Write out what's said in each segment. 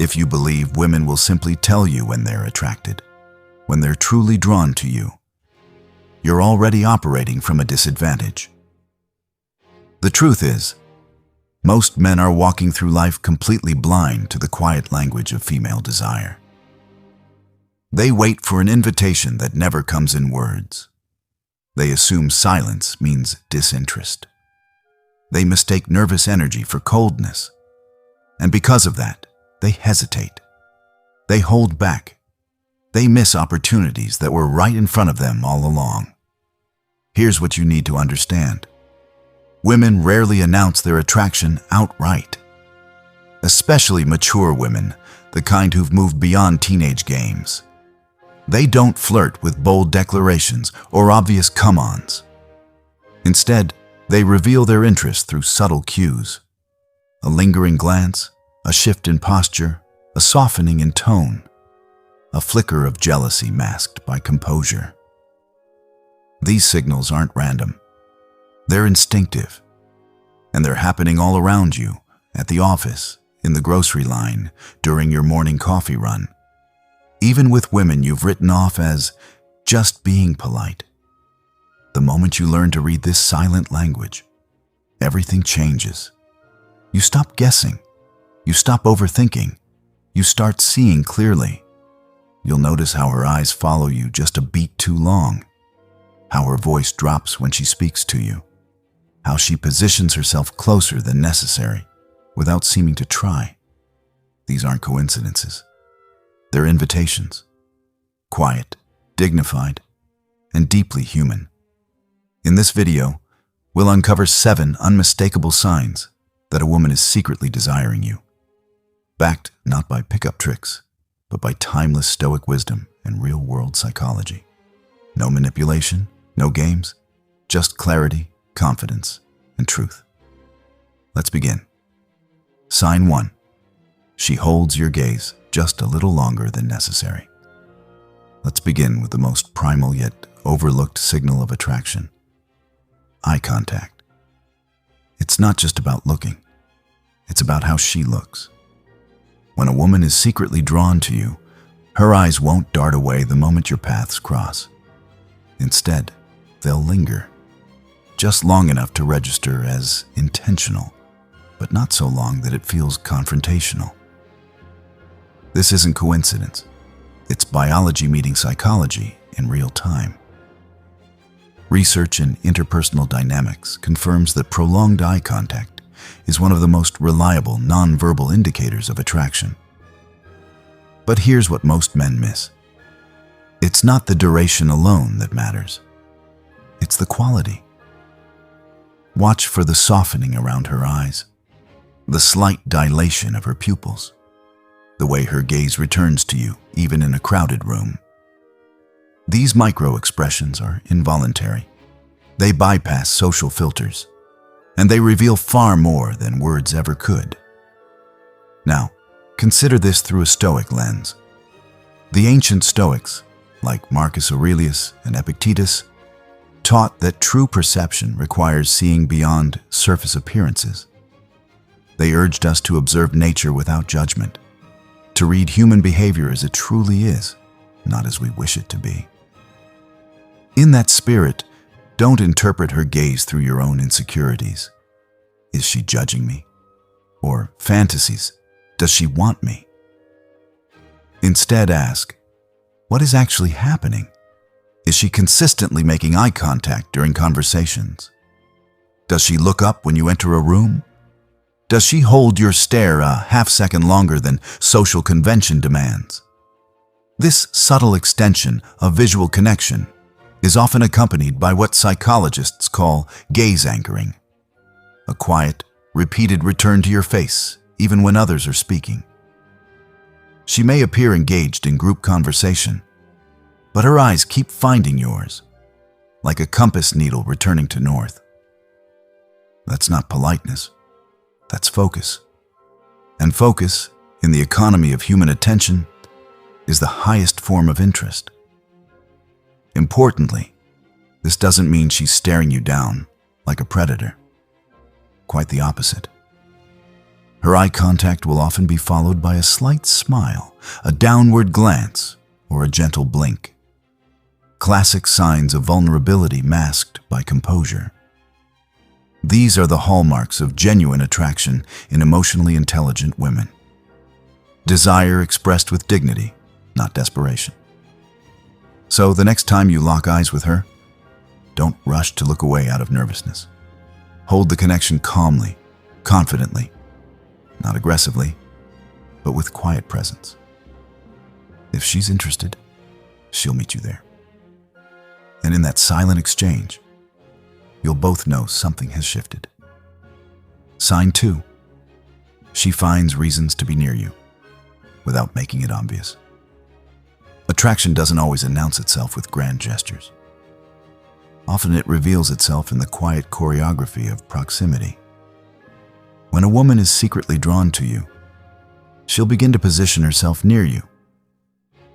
if you believe women will simply tell you when they're attracted, when they're truly drawn to you, you're already operating from a disadvantage. The truth is, most men are walking through life completely blind to the quiet language of female desire. They wait for an invitation that never comes in words. They assume silence means disinterest. They mistake nervous energy for coldness. And because of that, they hesitate. They hold back. They miss opportunities that were right in front of them all along. Here's what you need to understand. Women rarely announce their attraction outright. Especially mature women, the kind who've moved beyond teenage games. They don't flirt with bold declarations or obvious come-ons. Instead, they reveal their interest through subtle cues. A lingering glance, a shift in posture, a softening in tone, a flicker of jealousy masked by composure. These signals aren't random. They're instinctive, and they're happening all around you, at the office, in the grocery line, during your morning coffee run. Even with women you've written off as just being polite. The moment you learn to read this silent language, everything changes. You stop guessing. You stop overthinking. You start seeing clearly. You'll notice how her eyes follow you just a beat too long, how her voice drops when she speaks to you, how she positions herself closer than necessary without seeming to try. These aren't coincidences. They're invitations. Quiet, dignified, and deeply human. In this video, we'll uncover 7 unmistakable signs that a woman is secretly desiring you, backed not by pickup tricks, but by timeless Stoic wisdom and real-world psychology. No manipulation, no games, just clarity, confidence, and truth. Let's begin. Sign 1. She holds your gaze just a little longer than necessary. Let's begin with the most primal yet overlooked signal of attraction. Eye contact. It's not just about looking. It's about how she looks. When a woman is secretly drawn to you, her eyes won't dart away the moment your paths cross. Instead, they'll linger, just long enough to register as intentional, but not so long that it feels confrontational. This isn't coincidence. It's biology meeting psychology in real time. Research in interpersonal dynamics confirms that prolonged eye contact is one of the most reliable nonverbal indicators of attraction. But here's what most men miss. It's not the duration alone that matters. It's the quality. Watch for the softening around her eyes, the slight dilation of her pupils, the way her gaze returns to you, even in a crowded room. These micro-expressions are involuntary. They bypass social filters, and they reveal far more than words ever could. Now, consider this through a Stoic lens. The ancient Stoics, like Marcus Aurelius and Epictetus, taught that true perception requires seeing beyond surface appearances. They urged us to observe nature without judgment, to read human behavior as it truly is, not as we wish it to be. In that spirit, don't interpret her gaze through your own insecurities. Is she judging me? Or fantasies? Does she want me? Instead, ask, what is actually happening? Is she consistently making eye contact during conversations? Does she look up when you enter a room? Does she hold your stare a half-second longer than social convention demands? This subtle extension of visual connection is often accompanied by what psychologists call gaze anchoring, a quiet, repeated return to your face even when others are speaking. She may appear engaged in group conversation, but her eyes keep finding yours, like a compass needle returning to north. That's not politeness. That's focus. And focus, in the economy of human attention, is the highest form of interest. Importantly, this doesn't mean she's staring you down like a predator. Quite the opposite. Her eye contact will often be followed by a slight smile, a downward glance, or a gentle blink. Classic signs of vulnerability masked by composure. These are the hallmarks of genuine attraction in emotionally intelligent women. Desire expressed with dignity, not desperation. So the next time you lock eyes with her, don't rush to look away out of nervousness. Hold the connection calmly, confidently, not aggressively, but with quiet presence. If she's interested, she'll meet you there. And in that silent exchange, you'll both know something has shifted. Sign 2. She finds reasons to be near you, without making it obvious. Attraction doesn't always announce itself with grand gestures. Often it reveals itself in the quiet choreography of proximity. When a woman is secretly drawn to you, she'll begin to position herself near you,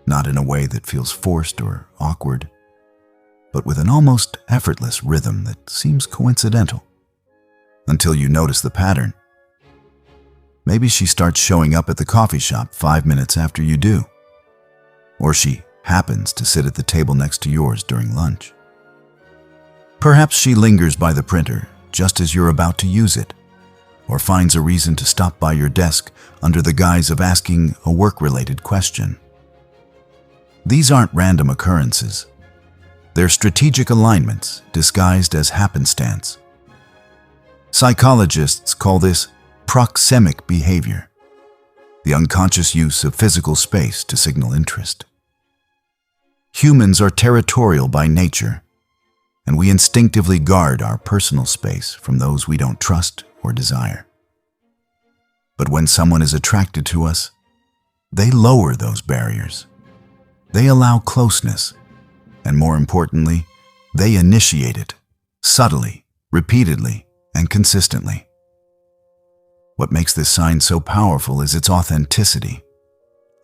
not in a way that feels forced or awkward, but with an almost effortless rhythm that seems coincidental, until you notice the pattern. Maybe she starts showing up at the coffee shop 5 minutes after you do, or she happens to sit at the table next to yours during lunch. Perhaps she lingers by the printer just as you're about to use it, or finds a reason to stop by your desk under the guise of asking a work-related question. These aren't random occurrences. They're strategic alignments disguised as happenstance. Psychologists call this proxemic behavior, the unconscious use of physical space to signal interest. Humans are territorial by nature, and we instinctively guard our personal space from those we don't trust or desire. But when someone is attracted to us, they lower those barriers. They allow closeness, and more importantly, they initiate it, subtly, repeatedly, and consistently. What makes this sign so powerful is its authenticity.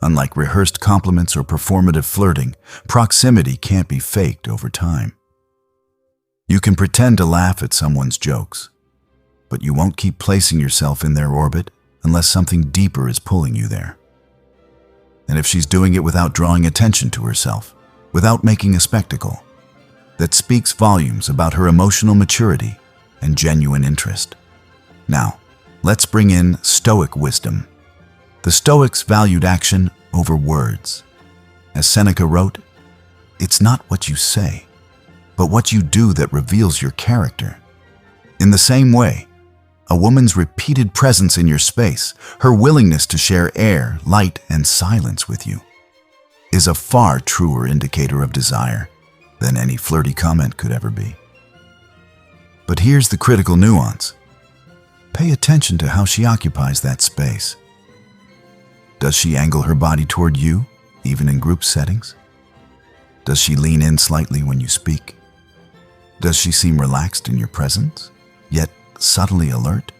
Unlike rehearsed compliments or performative flirting, proximity can't be faked over time. You can pretend to laugh at someone's jokes, but you won't keep placing yourself in their orbit unless something deeper is pulling you there. And if she's doing it without drawing attention to herself, without making a spectacle, that speaks volumes about her emotional maturity and genuine interest. Now, let's bring in Stoic wisdom. The Stoics valued action over words. As Seneca wrote, "It's not what you say, but what you do that reveals your character." In the same way, a woman's repeated presence in your space, her willingness to share air, light, and silence with you, is a far truer indicator of desire than any flirty comment could ever be. But here's the critical nuance. Pay attention to how she occupies that space. Does she angle her body toward you, even in group settings? Does she lean in slightly when you speak? Does she seem relaxed in your presence, yet subtly alert?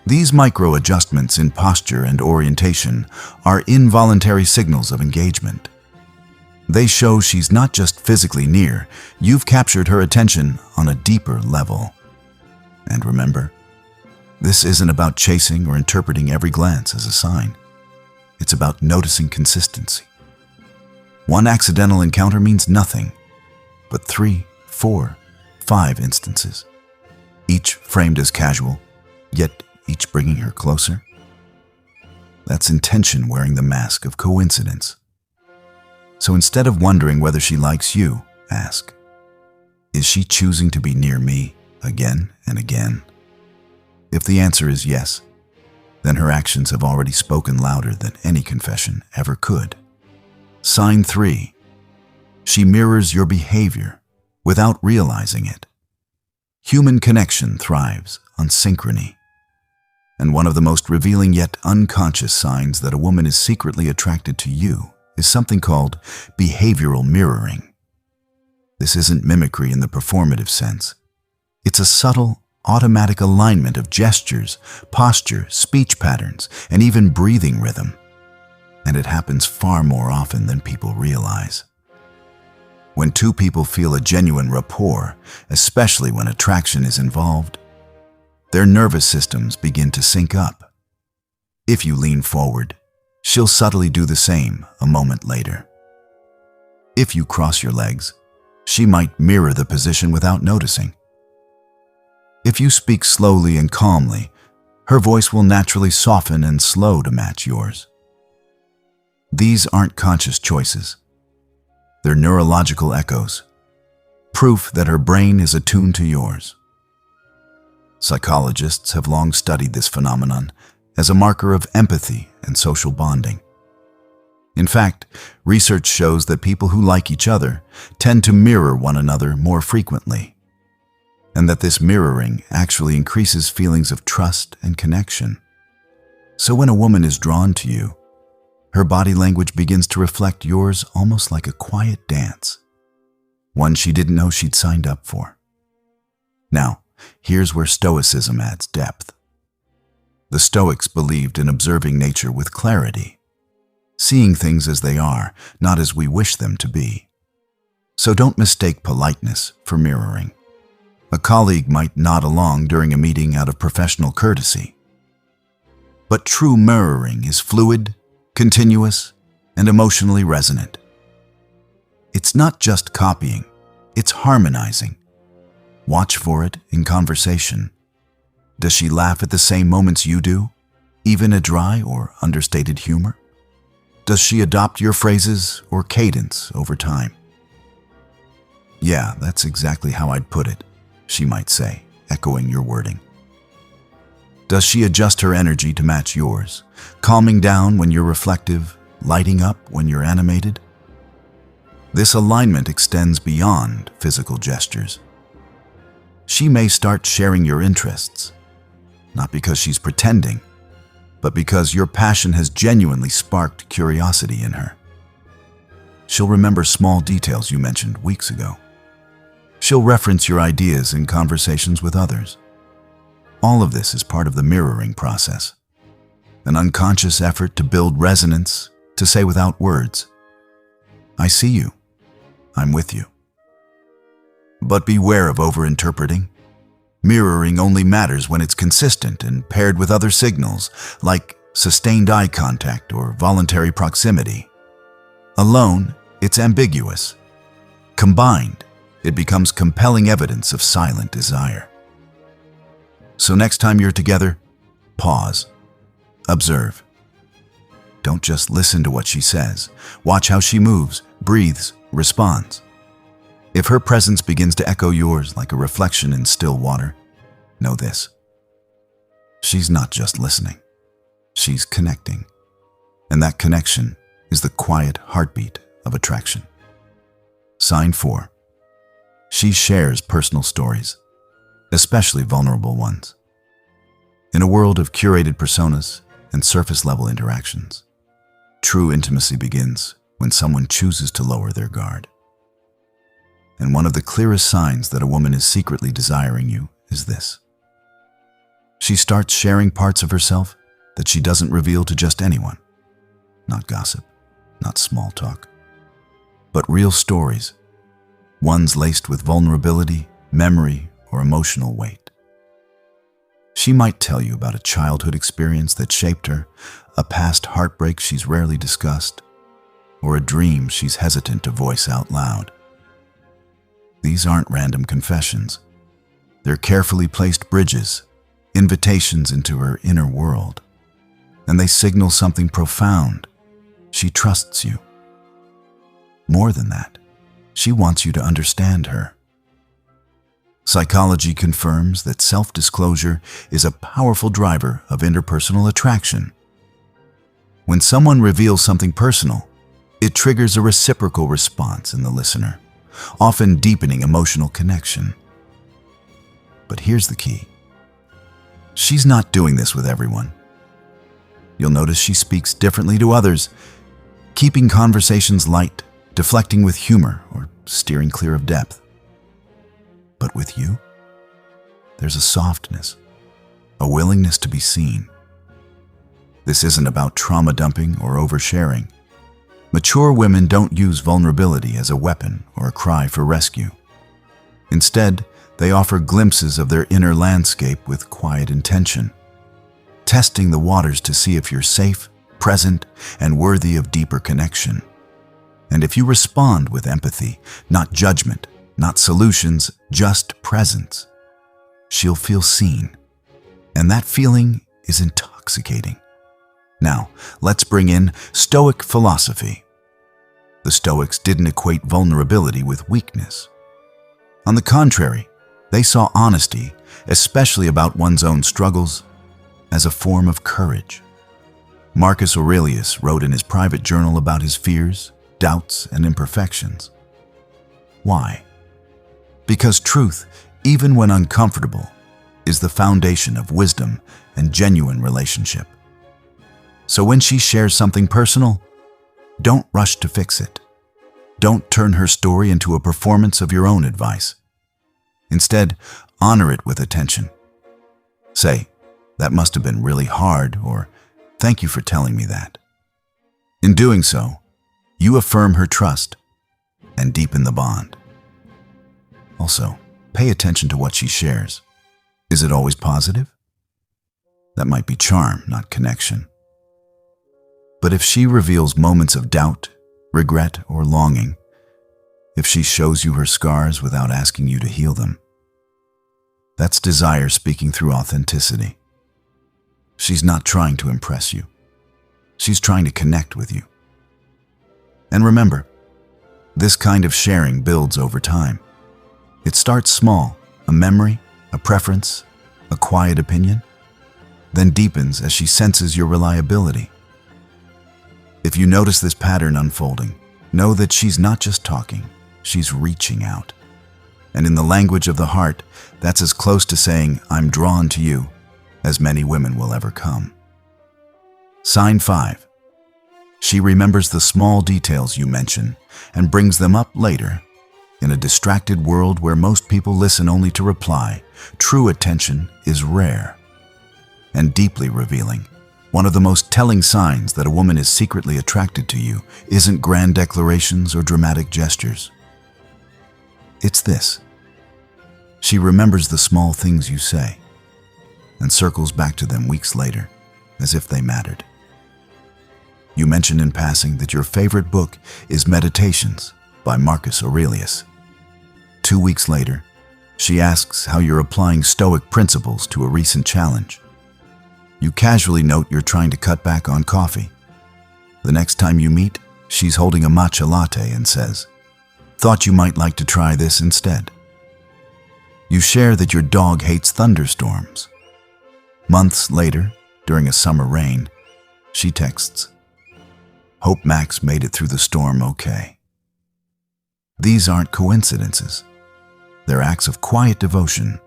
These micro-adjustments in posture and orientation are involuntary signals of engagement. They show she's not just physically near, you've captured her attention on a deeper level. And remember, this isn't about chasing or interpreting every glance as a sign. It's about noticing consistency. One accidental encounter means nothing, but 3, 4, 5 instances, each framed as casual, yet each bringing her closer. That's intention wearing the mask of coincidence. So instead of wondering whether she likes you, ask, is she choosing to be near me again and again? If the answer is yes, then her actions have already spoken louder than any confession ever could. Sign 3. She mirrors your behavior without realizing it. Human connection thrives on synchrony. And one of the most revealing yet unconscious signs that a woman is secretly attracted to you is something called behavioral mirroring. This isn't mimicry in the performative sense. It's a subtle, automatic alignment of gestures, posture, speech patterns, and even breathing rhythm. And it happens far more often than people realize. When two people feel a genuine rapport, especially when attraction is involved, their nervous systems begin to sync up, If you lean forward, she'll subtly do the same a moment later. If you cross your legs, she might mirror the position without noticing. If you speak slowly and calmly, her voice will naturally soften and slow to match yours. These aren't conscious choices. They're neurological echoes, proof that her brain is attuned to yours. Psychologists have long studied this phenomenon as a marker of empathy and social bonding. In fact, research shows that people who like each other tend to mirror one another more frequently, and that this mirroring actually increases feelings of trust and connection. So when a woman is drawn to you, her body language begins to reflect yours almost like a quiet dance, one she didn't know she'd signed up for. Now, here's where Stoicism adds depth. The Stoics believed in observing nature with clarity, seeing things as they are, not as we wish them to be. So don't mistake politeness for mirroring. A colleague might nod along during a meeting out of professional courtesy. But true mirroring is fluid, continuous, and emotionally resonant. It's not just copying, it's harmonizing. Watch for it in conversation. Does she laugh at the same moments you do, even a dry or understated humor? Does she adopt your phrases or cadence over time? "Yeah, that's exactly how I'd put it," she might say, echoing your wording. Does she adjust her energy to match yours, calming down when you're reflective, lighting up when you're animated? This alignment extends beyond physical gestures. She may start sharing your interests, not because she's pretending, but because your passion has genuinely sparked curiosity in her. She'll remember small details you mentioned weeks ago. She'll reference your ideas in conversations with others. All of this is part of the mirroring process, an unconscious effort to build resonance, to say without words, "I see you. I'm with you." But beware of overinterpreting. Mirroring only matters when it's consistent and paired with other signals, like sustained eye contact or voluntary proximity. Alone, it's ambiguous. Combined, it becomes compelling evidence of silent desire. So next time you're together, pause. Observe. Don't just listen to what she says. Watch how she moves, breathes, responds. If her presence begins to echo yours like a reflection in still water, know this: she's not just listening, she's connecting. And that connection is the quiet heartbeat of attraction. Sign 4. She shares personal stories, especially vulnerable ones. In a world of curated personas and surface-level interactions, true intimacy begins when someone chooses to lower their guard. And one of the clearest signs that a woman is secretly desiring you is this: she starts sharing parts of herself that she doesn't reveal to just anyone. Not gossip, not small talk, but real stories, ones laced with vulnerability, memory, or emotional weight. She might tell you about a childhood experience that shaped her, a past heartbreak she's rarely discussed, or a dream she's hesitant to voice out loud. These aren't random confessions. They're carefully placed bridges, invitations into her inner world, and they signal something profound. She trusts you. More than that, she wants you to understand her. Psychology confirms that self-disclosure is a powerful driver of interpersonal attraction. When someone reveals something personal, it triggers a reciprocal response in the listener, often deepening emotional connection. But here's the key: she's not doing this with everyone. You'll notice she speaks differently to others, keeping conversations light, deflecting with humor, or steering clear of depth. But with you, there's a softness, a willingness to be seen. This isn't about trauma dumping or oversharing. Mature women don't use vulnerability as a weapon or a cry for rescue. Instead, they offer glimpses of their inner landscape with quiet intention. testing the waters to see if you're safe, present, and worthy of deeper connection. And if you respond with empathy, not judgment, not solutions, just presence, she'll feel seen. And that feeling is intoxicating. Now, let's bring in Stoic philosophy. The Stoics didn't equate vulnerability with weakness. On the contrary, they saw honesty, especially about one's own struggles, as a form of courage. Marcus Aurelius wrote in his private journal about his fears, doubts, and imperfections. Why? Because truth, even when uncomfortable, is the foundation of wisdom and genuine relationship. So when she shares something personal, don't rush to fix it. Don't turn her story into a performance of your own advice. Instead, honor it with attention. Say, "That must have been really hard," or "Thank you for telling me that." In doing so, you affirm her trust and deepen the bond. Also, pay attention to what she shares. Is it always positive? That might be charm, not connection. But if she reveals moments of doubt, regret, or longing, if she shows you her scars without asking you to heal them, that's desire speaking through authenticity. She's not trying to impress you. She's trying to connect with you. And remember, this kind of sharing builds over time. It starts small, a memory, a preference, a quiet opinion, then deepens as she senses your reliability. If you notice this pattern unfolding, know that she's not just talking, she's reaching out. And in the language of the heart, that's as close to saying, "I'm drawn to you," as many women will ever come. Sign 5. She remembers the small details you mention and brings them up later. In a distracted world where most people listen only to reply, true attention is rare and deeply revealing. One of the most telling signs that a woman is secretly attracted to you isn't grand declarations or dramatic gestures. It's this. She remembers the small things you say and circles back to them weeks later, as if they mattered. You mentioned in passing that your favorite book is Meditations by Marcus Aurelius. 2 weeks later, she asks how you're applying Stoic principles to a recent challenge. You casually note you're trying to cut back on coffee. The next time you meet, she's holding a matcha latte and says, "Thought you might like to try this instead." You share that your dog hates thunderstorms. Months later, during a summer rain, she texts, "Hope Max made it through the storm okay." These aren't coincidences. They're acts of quiet devotion,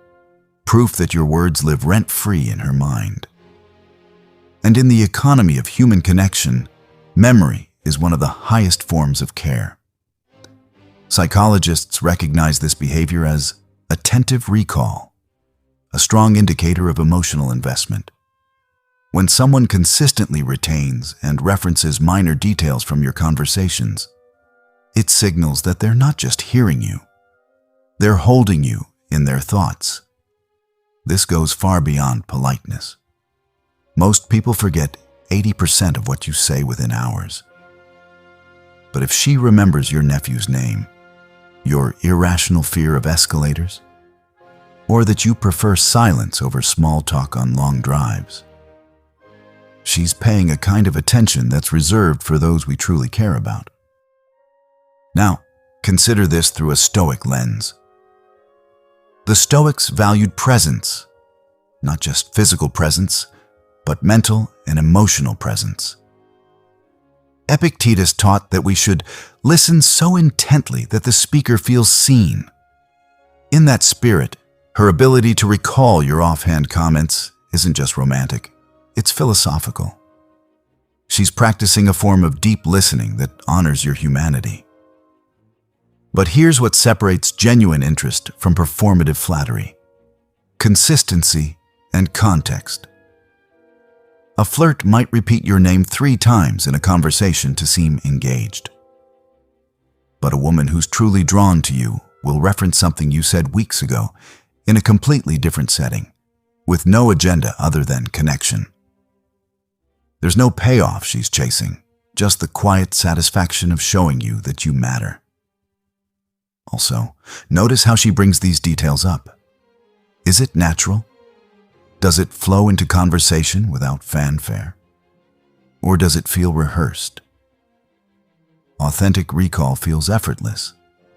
proof that your words live rent-free in her mind. And in the economy of human connection, memory is one of the highest forms of care. Psychologists recognize this behavior as attentive recall, a strong indicator of emotional investment. When someone consistently retains and references minor details from your conversations, it signals that they're not just hearing you, they're holding you in their thoughts. This goes far beyond politeness. Most people forget 80% of what you say within hours. But if she remembers your nephew's name, your irrational fear of escalators, or that you prefer silence over small talk on long drives, she's paying a kind of attention that's reserved for those we truly care about. Now, consider this through a Stoic lens. The Stoics valued presence, not just physical presence, but mental and emotional presence. Epictetus taught that we should listen so intently that the speaker feels seen. In that spirit, her ability to recall your offhand comments isn't just romantic, it's philosophical. She's practicing a form of deep listening that honors your humanity. But here's what separates genuine interest from performative flattery: consistency and context. A flirt might repeat your name 3 times in a conversation to seem engaged. But a woman who's truly drawn to you will reference something you said weeks ago in a completely different setting, with no agenda other than connection. There's no payoff she's chasing, just the quiet satisfaction of showing you that you matter. Also, notice how she brings these details up. Is it natural? Does it flow into conversation without fanfare? Or does it feel rehearsed? Authentic recall feels effortless,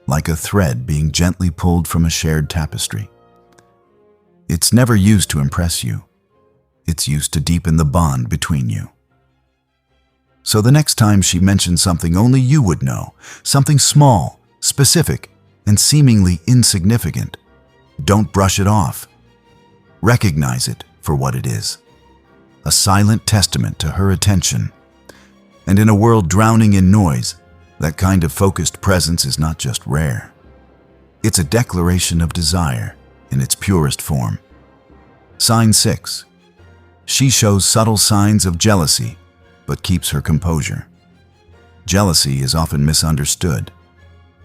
like a thread being gently pulled from a shared tapestry. It's never used to impress you. It's used to deepen the bond between you. So the next time she mentions something only you would know, something small, specific, and seemingly insignificant, don't brush it off. Recognize it for what it is, a silent testament to her attention. And in a world drowning in noise, that kind of focused presence is not just rare. It's a declaration of desire in its purest form. Sign 6. She shows subtle signs of jealousy, but keeps her composure. Jealousy is often misunderstood.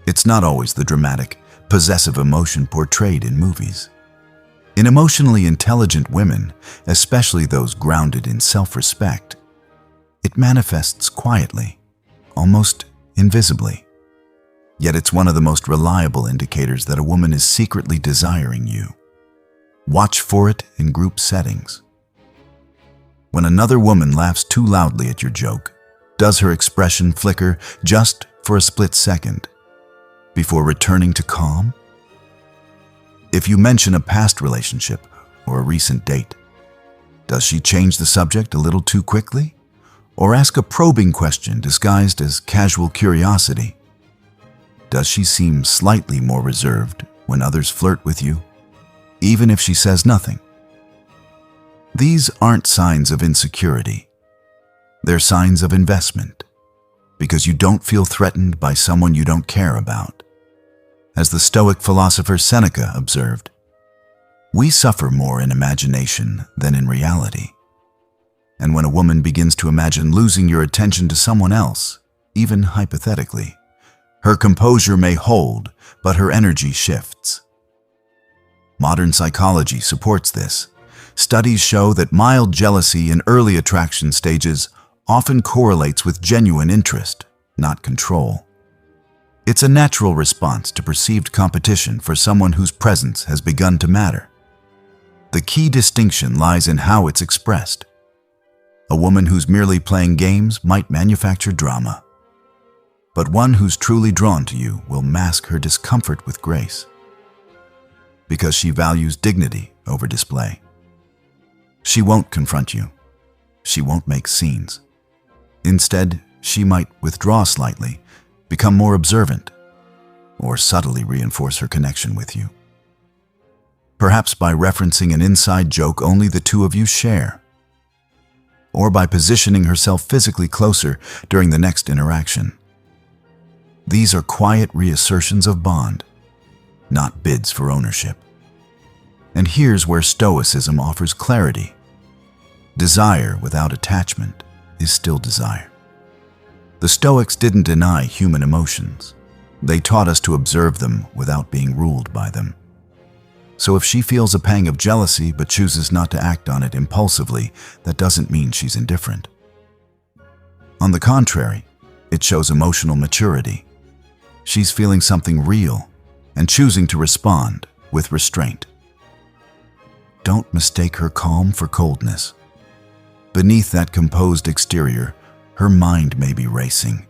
It's not always the dramatic, possessive emotion portrayed in movies. In emotionally intelligent women, especially those grounded in self-respect, it manifests quietly, almost invisibly. Yet it's one of the most reliable indicators that a woman is secretly desiring you. Watch for it in group settings. When another woman laughs too loudly at your joke, does her expression flicker just for a split second before returning to calm? If you mention a past relationship or a recent date, does she change the subject a little too quickly? Or ask a probing question disguised as casual curiosity? Does she seem slightly more reserved when others flirt with you, even if she says nothing? These aren't signs of insecurity. They're signs of investment, because you don't feel threatened by someone you don't care about. As the Stoic philosopher Seneca observed, we suffer more in imagination than in reality. And when a woman begins to imagine losing your attention to someone else, even hypothetically, her composure may hold, but her energy shifts. Modern psychology supports this. Studies show that mild jealousy in early attraction stages often correlates with genuine interest, not control. It's a natural response to perceived competition for someone whose presence has begun to matter. The key distinction lies in how it's expressed. A woman who's merely playing games might manufacture drama, but one who's truly drawn to you will mask her discomfort with grace, because she values dignity over display. She won't confront you. She won't make scenes. Instead, she might withdraw slightly, become more observant, or subtly reinforce her connection with you. Perhaps by referencing an inside joke only the two of you share, or by positioning herself physically closer during the next interaction. These are quiet reassertions of bond, not bids for ownership. And here's where Stoicism offers clarity. Desire without attachment is still desire. The Stoics didn't deny human emotions. They taught us to observe them without being ruled by them. So if she feels a pang of jealousy but chooses not to act on it impulsively, that doesn't mean she's indifferent. On the contrary, it shows emotional maturity. She's feeling something real and choosing to respond with restraint. Don't mistake her calm for coldness. Beneath that composed exterior, her mind may be racing.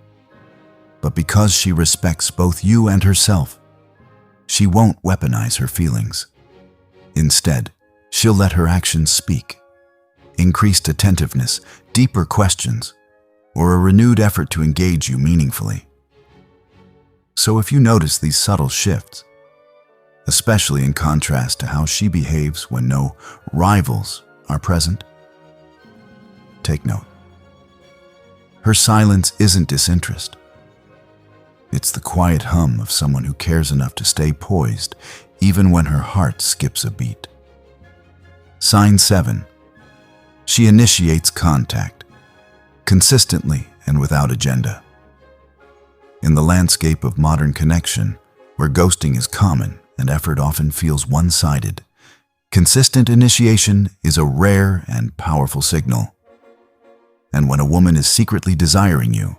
But because she respects both you and herself, she won't weaponize her feelings. Instead, she'll let her actions speak. Increased attentiveness, deeper questions, or a renewed effort to engage you meaningfully. So if you notice these subtle shifts, especially in contrast to how she behaves when no rivals are present, take note. Her silence isn't disinterest. It's the quiet hum of someone who cares enough to stay poised even when her heart skips a beat. Sign 7. She initiates contact, consistently and without agenda. In the landscape of modern connection, where ghosting is common and effort often feels one-sided, consistent initiation is a rare and powerful signal. And when a woman is secretly desiring you,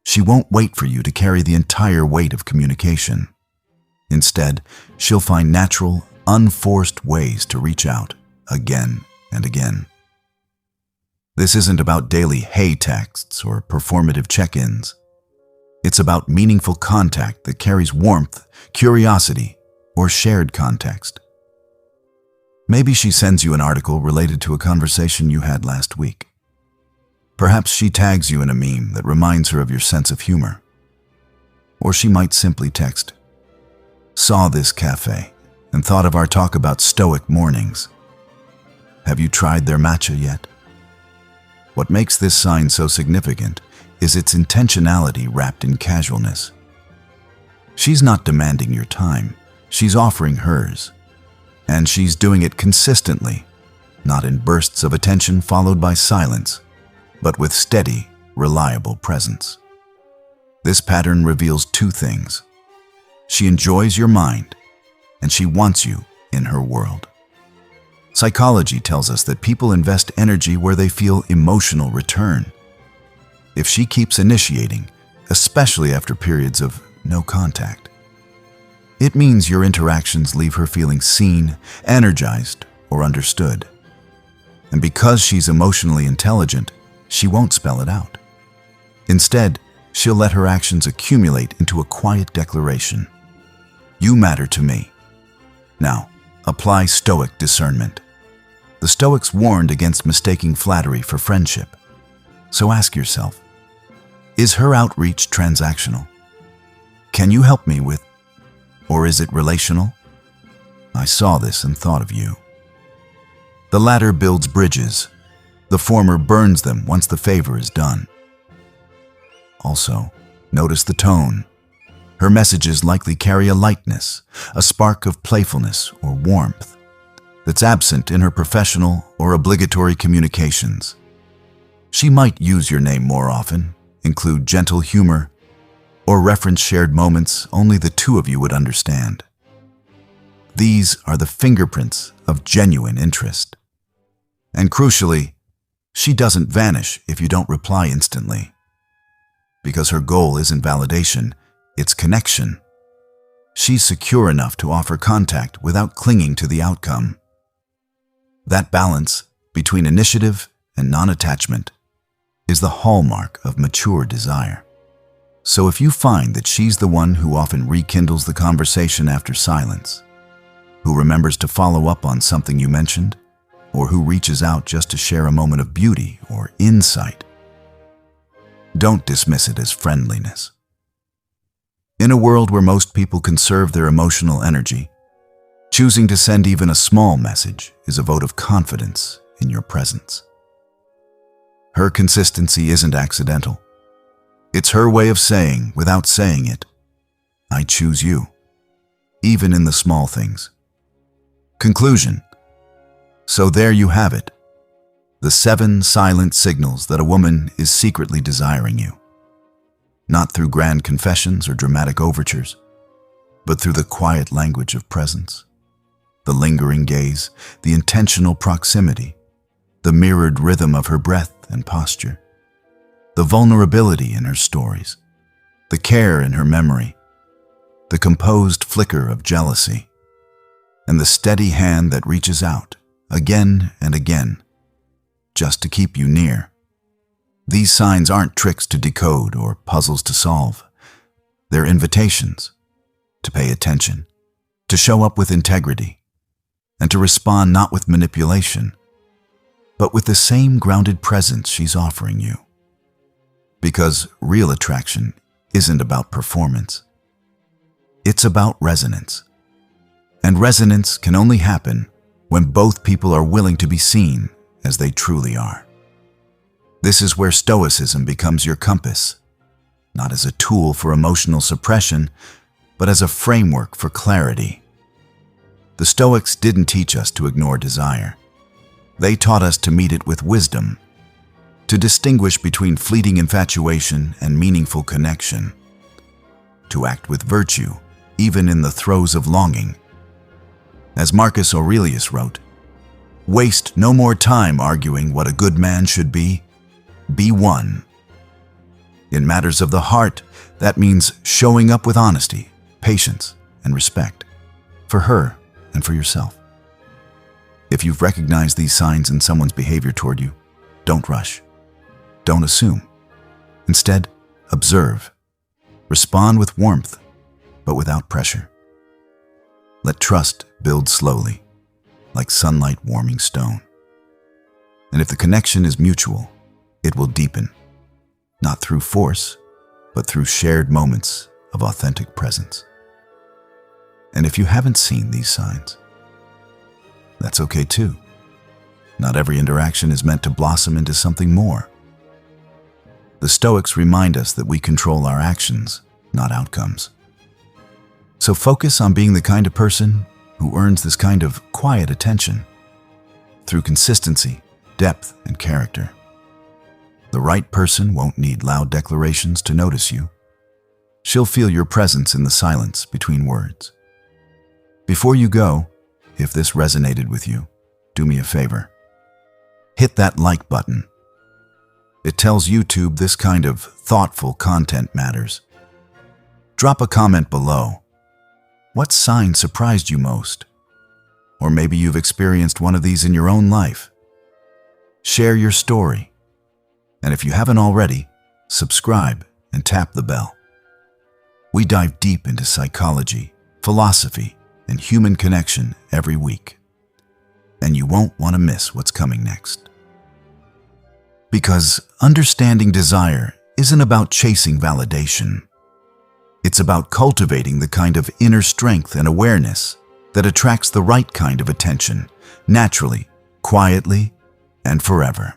she won't wait for you to carry the entire weight of communication. Instead, she'll find natural, unforced ways to reach out again and again. This isn't about daily hey texts or performative check-ins. It's about meaningful contact that carries warmth, curiosity, or shared context. Maybe she sends you an article related to a conversation you had last week. Perhaps she tags you in a meme that reminds her of your sense of humor. Or she might simply text, "Saw this cafe and thought of our talk about Stoic mornings. Have you tried their matcha yet?" What makes this sign so significant is its intentionality wrapped in casualness. She's not demanding your time, she's offering hers. And she's doing it consistently, not in bursts of attention followed by silence, but with steady, reliable presence. This pattern reveals two things. She enjoys your mind, and she wants you in her world. Psychology tells us that people invest energy where they feel emotional return. If she keeps initiating, especially after periods of no contact, it means your interactions leave her feeling seen, energized, or understood. And because she's emotionally intelligent, she won't spell it out. Instead, she'll let her actions accumulate into a quiet declaration. You matter to me. Now, apply Stoic discernment. The Stoics warned against mistaking flattery for friendship. So ask yourself, is her outreach transactional? Can you help me with, or is it relational? I saw this and thought of you. The latter builds bridges. The former burns them once the favor is done. Also, notice the tone. Her messages likely carry a lightness, a spark of playfulness or warmth that's absent in her professional or obligatory communications. She might use your name more often, include gentle humor, or reference shared moments only the two of you would understand. These are the fingerprints of genuine interest. And crucially, she doesn't vanish if you don't reply instantly. Because her goal isn't validation, it's connection. She's secure enough to offer contact without clinging to the outcome. That balance between initiative and non-attachment is the hallmark of mature desire. So if you find that she's the one who often rekindles the conversation after silence, who remembers to follow up on something you mentioned, or who reaches out just to share a moment of beauty or insight, don't dismiss it as friendliness. In a world where most people conserve their emotional energy, choosing to send even a small message is a vote of confidence in your presence. Her consistency isn't accidental. It's her way of saying, without saying it, I choose you, even in the small things. Conclusion. So there you have it, the 7 silent signals that a woman is secretly desiring you. Not through grand confessions or dramatic overtures, but through the quiet language of presence, the lingering gaze, the intentional proximity, the mirrored rhythm of her breath and posture, the vulnerability in her stories, the care in her memory, the composed flicker of jealousy, and the steady hand that reaches out again and again, just to keep you near. These signs aren't tricks to decode or puzzles to solve. They're invitations to pay attention, to show up with integrity, and to respond not with manipulation, but with the same grounded presence she's offering you. Because real attraction isn't about performance. It's about resonance. And resonance can only happen when both people are willing to be seen as they truly are. This is where Stoicism becomes your compass, not as a tool for emotional suppression, but as a framework for clarity. The Stoics didn't teach us to ignore desire. They taught us to meet it with wisdom, to distinguish between fleeting infatuation and meaningful connection, to act with virtue, even in the throes of longing. As Marcus Aurelius wrote, "Waste no more time arguing what a good man should be. Be one. In matters of the heart, that means showing up with honesty, patience, and respect for her and for yourself. If you've recognized these signs in someone's behavior toward you, don't rush. Don't assume. Instead, observe. Respond with warmth, but without pressure. Let trust build slowly, like sunlight warming stone. And if the connection is mutual, it will deepen, not through force, but through shared moments of authentic presence. And if you haven't seen these signs, that's okay too. Not every interaction is meant to blossom into something more. The Stoics remind us that we control our actions, not outcomes. So focus on being the kind of person who earns this kind of quiet attention through consistency, depth, and character. The right person won't need loud declarations to notice you. She'll feel your presence in the silence between words. Before you go, if this resonated with you, do me a favor. Hit that like button. It tells YouTube this kind of thoughtful content matters. Drop a comment below. What sign surprised you most? Or maybe you've experienced one of these in your own life. Share your story. And if you haven't already, subscribe and tap the bell. We dive deep into psychology, philosophy, and human connection every week. And you won't want to miss what's coming next. Because understanding desire isn't about chasing validation. It's about cultivating the kind of inner strength and awareness that attracts the right kind of attention, naturally, quietly, and forever.